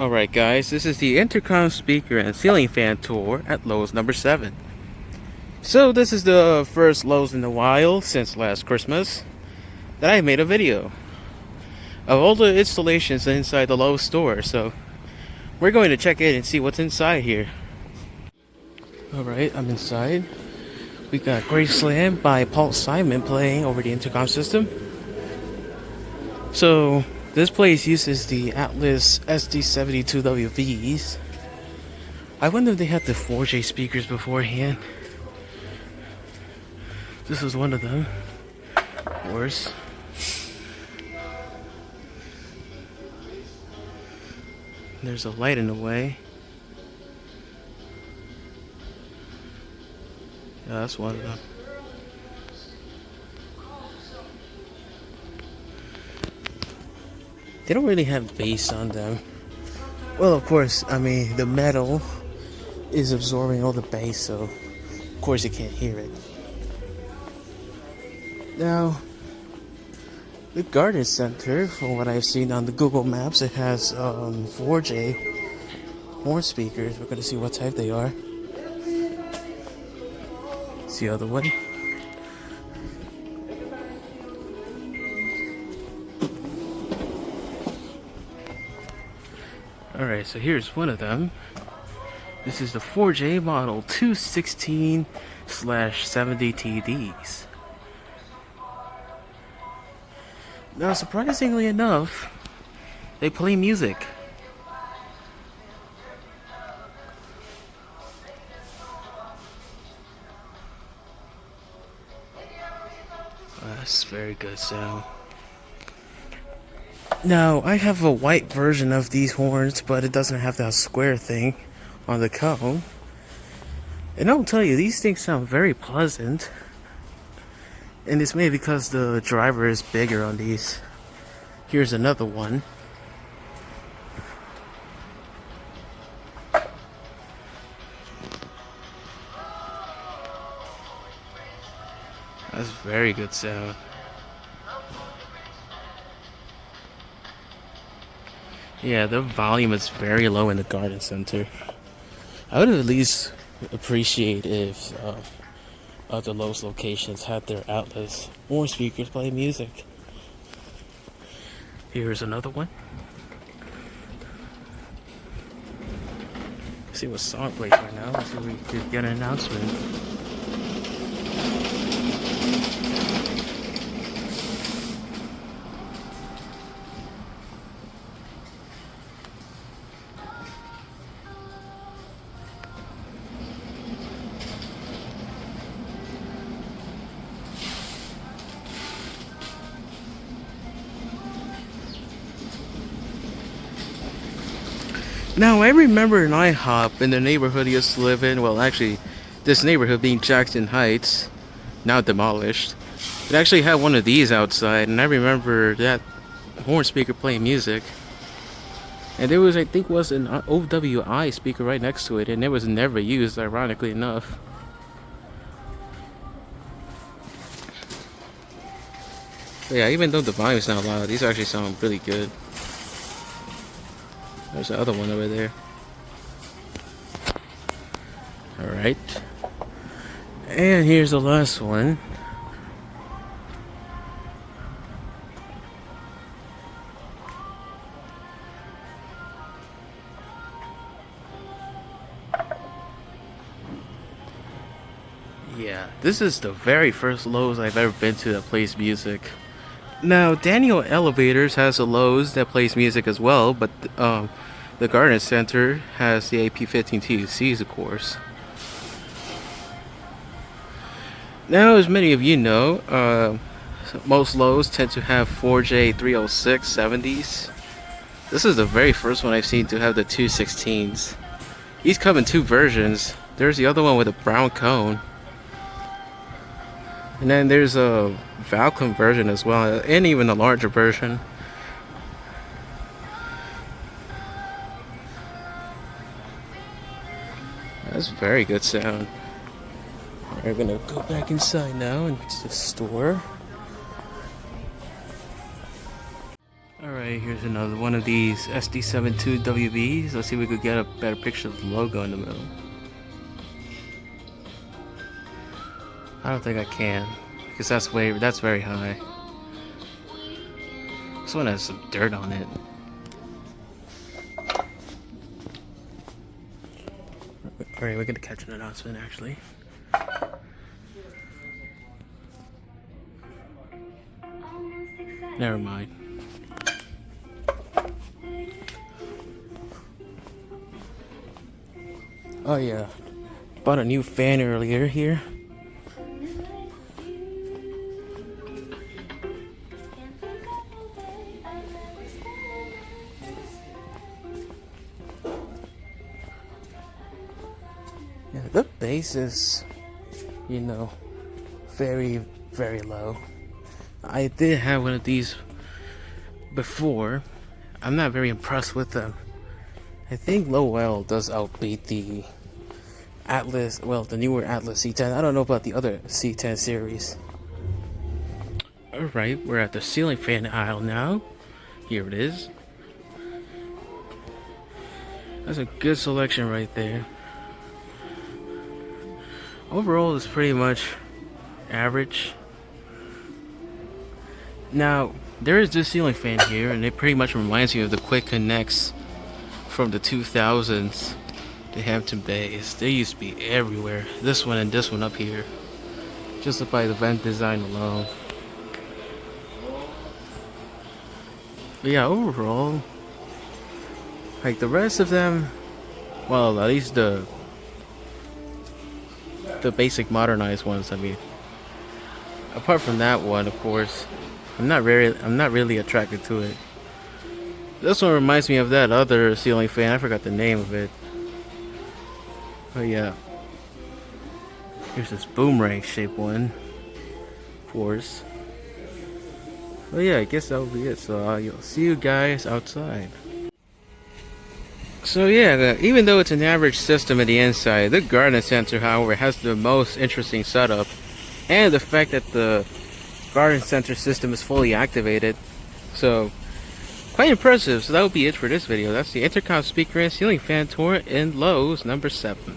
Alright guys, this is the Intercom speaker and ceiling fan tour at Lowe's number 7. So this is the first Lowe's in a while since last Christmas that I made a video of all the installations inside the Lowe's store. So we're going to check in and see what's inside here. Alright, I'm inside. We got Great Slam by Paul Simon playing over the intercom system. So this place uses the Atlas SD72WVs. I wonder if they had the 4J speakers beforehand. This is one of them, of course. There's a light in the way. Yeah, that's one of them. They don't really have bass on them. Well, of course, I mean, the metal is absorbing all the bass, so of course you can't hear it. Now, the garden center, from what I've seen on the Google Maps, it has 4J horn speakers. We're going to see what type they are. It's the other one. Alright, so here's one of them. This is the 4J model 216/70 TDs. Now, surprisingly enough, they play music. That's very good sound. Now, I have a white version of these horns, but it doesn't have that square thing on the cone. And I'll tell you, these things sound very pleasant. And it's maybe because the driver is bigger on these. Here's another one. That's very good sound. Yeah, the volume is very low in the garden center. I would at least appreciate if other Lowe's locations had their outlets or speakers play music. Here's another one. Let's see what song plays right now. Let's see if we could get an announcement. Now, I remember an IHOP in the neighborhood I used to live in. Well, actually, this neighborhood being Jackson Heights, now demolished. It actually had one of these outside, and I remember that horn speaker playing music. And there was, I think, was an OWI speaker right next to it, and it was never used, ironically enough. But yeah, even though the volume's not loud, these actually sound really good. There's the other one over there. Alright. And here's the last one. Yeah, this is the very first Lowe's I've ever been to that plays music. Now, Daniel Elevators has a Lowe's that plays music as well, but the garden center has the AP15 TUCs, of course. Now, as many of you know, most Lowe's tend to have 4J 306/70s. This is the very first one I've seen to have the 216s. These come in two versions. There's the other one with a brown cone. And then there's a vacuum version as well, and even a larger version. That's very good sound. We're gonna go back inside now into the store. Alright, here's another one of these SD72 WVs. Let's see if we could get a better picture of the logo in the middle. I don't think I can, because that's very high. This one has some dirt on it. Alright, we're gonna catch an announcement actually. Never mind. Oh yeah, bought a new fan earlier here. Yeah, the bass is, you know, very, very low. I did have one of these before. I'm not very impressed with them. I think Lowe does outbeat the Atlas, well, the newer Atlas C10. I don't know about the other C10 series. Alright, we're at the ceiling fan aisle now. Here it is. That's a good selection right there. Overall, it's pretty much average. Now, there is this ceiling fan here, and it pretty much reminds me of the Quick Connects from the 2000s. The Hampton Bays. They used to be everywhere. This one and this one up here. Just by the vent design alone. But yeah, overall, like the rest of them, well, at least the basic modernized ones, I mean. Apart from that one, of course, I'm not really attracted to it. This one reminds me of that other ceiling fan. I forgot the name of it. Oh yeah. Here's this boomerang shaped one. Of course. Well yeah, I guess that'll be it. So you'll see you guys outside. So yeah, even though it's an average system at the inside, the garden center, however, has the most interesting setup. And the fact that the garden center system is fully activated. So, quite impressive. So that will be it for this video. That's the Intercom speaker and ceiling fan tour in Lowe's number 7.